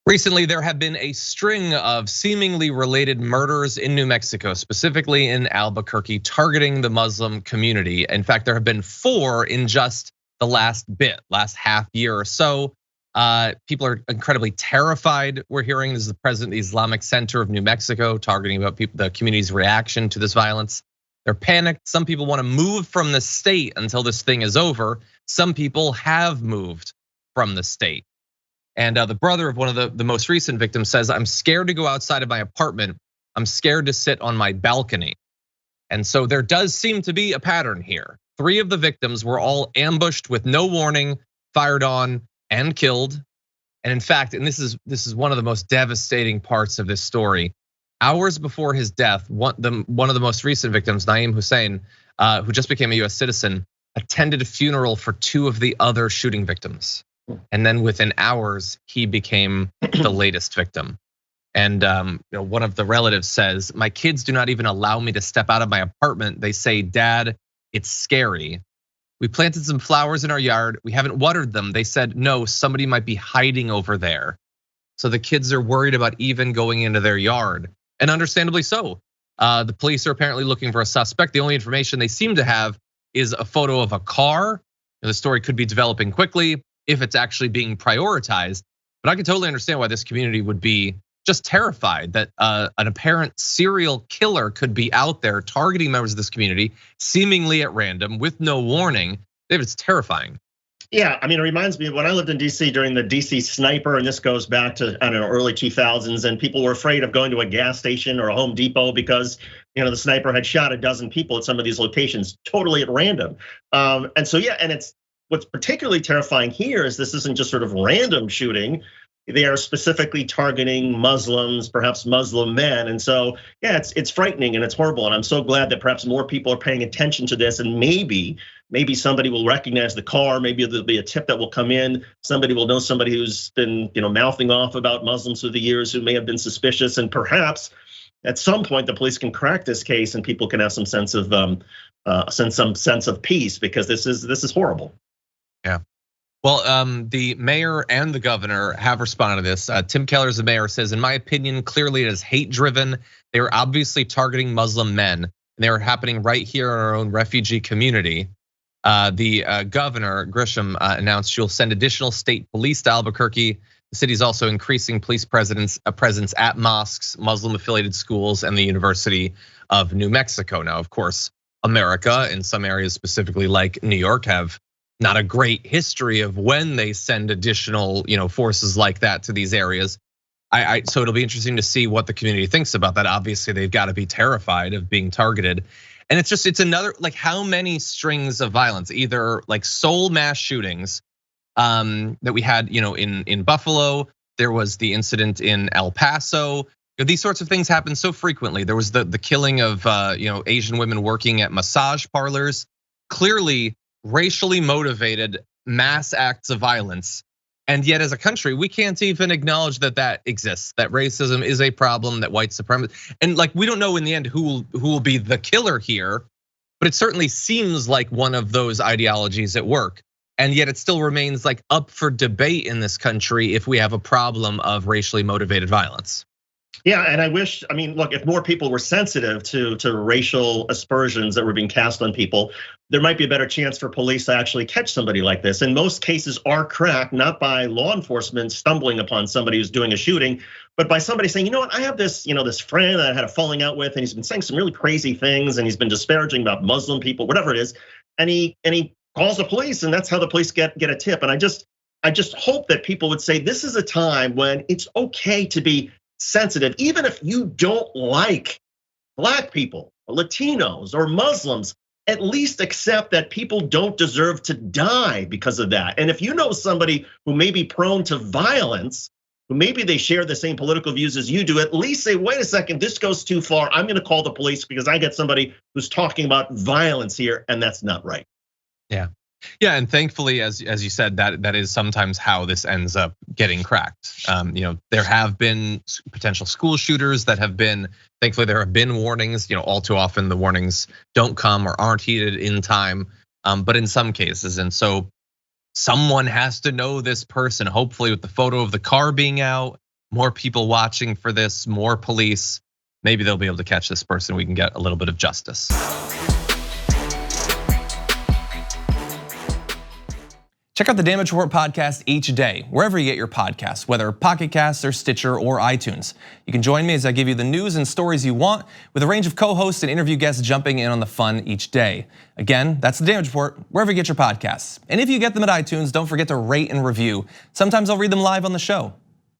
Recently, there have been a string of seemingly related murders in New Mexico, specifically in Albuquerque, targeting the Muslim community. In fact, there have been 4 in just the last half year or so. People are incredibly terrified. We're hearing this is the president of the Islamic Center of New Mexico targeting about the community's reaction to this violence. They're panicked. Some people want to move from the state until this thing is over. Some people have moved from the state. And the brother of one of the most recent victims says, "I'm scared to go outside of my apartment. I'm scared to sit on my balcony." And so there does seem to be a pattern here. 3 of the victims were all ambushed with no warning, fired on, and killed. And in fact, and this is one of the most devastating parts of this story. Hours before his death, one of the most recent victims, Naeem Hussain, who just became a US citizen, attended a funeral for 2 of the other shooting victims. And then within hours, he became the latest victim. And one of the relatives says, "My kids do not even allow me to step out of my apartment. They say, 'Dad, it's scary.' We planted some flowers in our yard. We haven't watered them. They said, 'No, somebody might be hiding over there.' So the kids are worried about even going into their yard, and understandably so. The police are apparently looking for a suspect. The only information they seem to have is a photo of a car. The story could be developing quickly if it's actually being prioritized. But I can totally understand why this community would be just terrified that an apparent serial killer could be out there targeting members of this community, seemingly at random with no warning. David, it's terrifying. Yeah, I mean, it reminds me of when I lived in DC during the DC sniper, and this goes back to, I don't know, early 2000s, and people were afraid of going to a gas station or a Home Depot because the sniper had shot a dozen people at some of these locations totally at random. And so, yeah, and it's what's particularly terrifying here is this isn't just sort of random shooting. They are specifically targeting Muslims, perhaps Muslim men. And so, yeah, it's frightening and it's horrible. And I'm so glad that perhaps more people are paying attention to this. And maybe somebody will recognize the car. Maybe there'll be a tip that will come in. Somebody will know somebody who's been, mouthing off about Muslims through the years who may have been suspicious. And perhaps at some point the police can crack this case and people can have some sense of peace, because this is horrible. Yeah. Well, the mayor and the governor have responded to this. Tim Keller, the mayor, says, "In my opinion, clearly it is hate-driven. They are obviously targeting Muslim men, and they are happening right here in our own refugee community." The governor, Grisham, announced she'll send additional state police to Albuquerque. The city is also increasing police presence at mosques, Muslim-affiliated schools, and the University of New Mexico. Now, of course, America, in some areas specifically like New York, have not a great history of when they send additional, forces like that to these areas. So it'll be interesting to see what the community thinks about that. Obviously, they've got to be terrified of being targeted. And it's another, like, how many strings of violence, either like sole mass shootings that we had, in Buffalo. There was the incident in El Paso. These sorts of things happen so frequently. There was the killing of Asian women working at massage parlors. Clearly racially motivated mass acts of violence. And yet as a country, we can't even acknowledge that exists, that racism is a problem, that white supremacy, and like, we don't know in the end who will be the killer here, but it certainly seems like one of those ideologies at work. And yet it still remains like up for debate in this country if we have a problem of racially motivated violence. Yeah, and look, if more people were sensitive to racial aspersions that were being cast on people, there might be a better chance for police to actually catch somebody like this. And most cases are cracked, not by law enforcement stumbling upon somebody who's doing a shooting, but by somebody saying, "You know what, I have this, this friend that I had a falling out with, and he's been saying some really crazy things, and he's been disparaging about Muslim people, whatever it is," and he calls the police, and that's how the police get a tip. And I just hope that people would say this is a time when it's okay to be sensitive, even if you don't like Black people, or Latinos, or Muslims. At least accept that people don't deserve to die because of that. And if you know somebody who may be prone to violence, who maybe they share the same political views as you do, at least say, "Wait a second, this goes too far. I'm gonna call the police because I get somebody who's talking about violence here, and that's not right." Yeah, and thankfully, as you said, that is sometimes how this ends up getting cracked. There have been potential school shooters that have been. Thankfully, there have been warnings. All too often the warnings don't come or aren't heeded in time. But in some cases, and so someone has to know this person. Hopefully, with the photo of the car being out, more people watching for this, more police. Maybe they'll be able to catch this person. We can get a little bit of justice. Check out the Damage Report podcast each day, wherever you get your podcasts, whether Pocket Casts or Stitcher or iTunes. You can join me as I give you the news and stories you want, with a range of co-hosts and interview guests jumping in on the fun each day. Again, that's the Damage Report, wherever you get your podcasts. And if you get them at iTunes, don't forget to rate and review. Sometimes I'll read them live on the show.